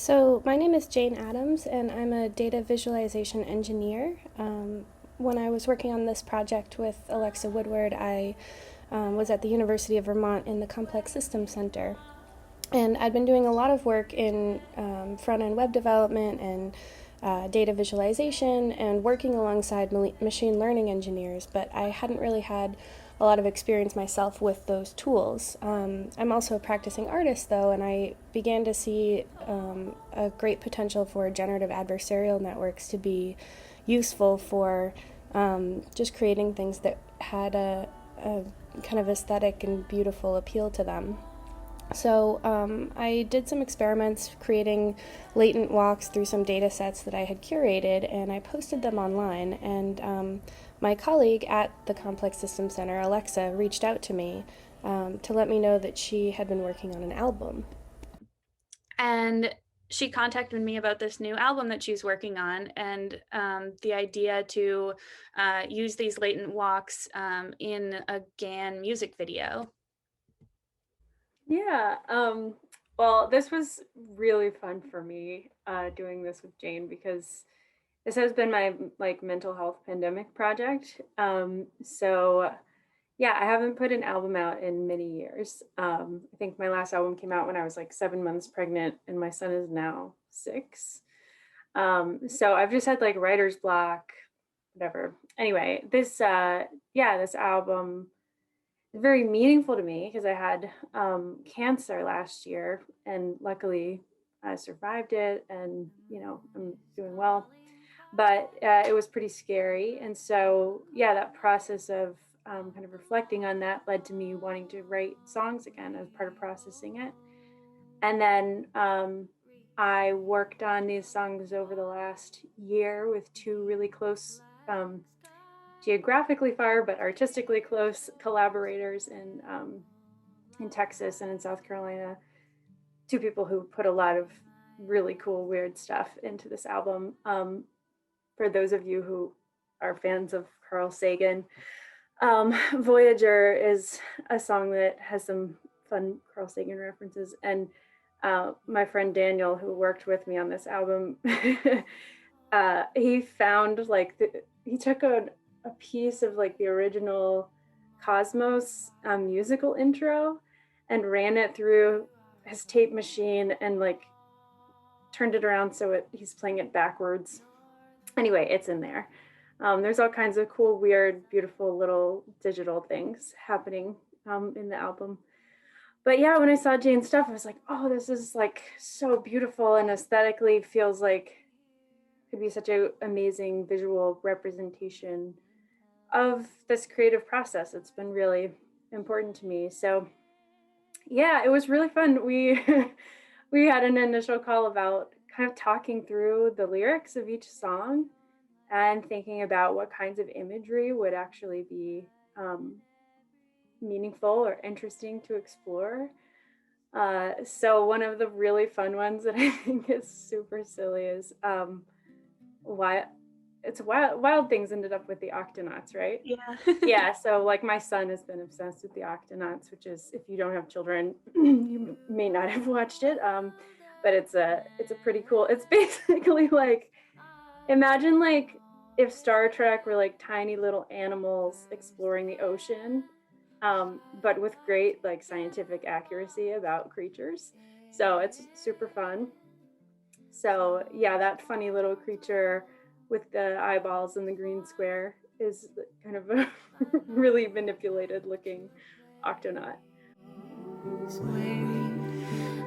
So, my name is Jane Adams, and I'm a data visualization engineer. When I was working on this project with Alexa Woodward, I was at the University of Vermont in the Complex Systems Center. And I'd been doing a lot of work in front end web development and data visualization and working alongside machine learning engineers, but I hadn't really had a lot of experience myself with those tools. I'm also a practicing artist, though, and I began to see a great potential for generative adversarial networks to be useful for just creating things that had a kind of aesthetic and beautiful appeal to them. So I did some experiments creating latent walks through some data sets that I had curated, and I posted them online. And my colleague at the Complex Systems Center, Alexa, reached out to me to let me know that she had been working on an album. And she contacted me about this new album that she's working on, and the idea to use these latent walks in a GAN music video. Yeah, well, this was really fun for me, doing this with Jane because this has been my like mental health pandemic project. So yeah, I haven't put an album out in many years. I think my last album came out when I was like 7 months pregnant, and my son is now 6. So I've just had like writer's block, whatever. Anyway, this album very meaningful to me because I had cancer last year, and luckily I survived it, and I'm doing well. But it was pretty scary, and so yeah, that process of kind of reflecting on that led to me wanting to write songs again as part of processing it. And then I worked on these songs over the last year with two really close geographically far but artistically close collaborators in Texas and in South Carolina. Two people who put a lot of really cool, weird stuff into this album. For those of you who are fans of Carl Sagan, Voyager is a song that has some fun Carl Sagan references. And my friend Daniel, who worked with me on this album, he found he took a piece of like the original Cosmos musical intro and ran it through his tape machine and like turned it around so he's playing it backwards. Anyway, it's in there. There's all kinds of cool, weird, beautiful little digital things happening in the album. But yeah, when I saw Jane's stuff, I was like, oh, this is like so beautiful and aesthetically feels like could be such an amazing visual representation of this creative process. It's been really important to me. So yeah, it was really fun. We we had an initial call about kind of talking through the lyrics of each song and thinking about what kinds of imagery would actually be meaningful or interesting to explore. So one of the really fun ones that I think is super silly is why it's wild things ended up with the Octonauts, right? Yeah. Yeah, so like my son has been obsessed with the Octonauts, which is, if you don't have children, you may not have watched it. But it's a pretty cool. It's basically like, imagine like if Star Trek were like tiny little animals exploring the ocean, but with great like scientific accuracy about creatures. So it's super fun. So yeah, that funny little creature with the eyeballs and the green square is kind of a really manipulated looking Octonaut.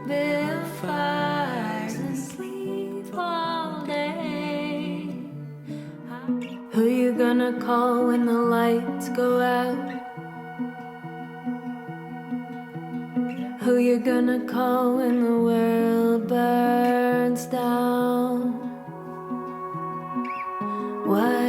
Build fires and sleep all day. Who you gonna call when the lights go out? Who you gonna call when the world burns down? What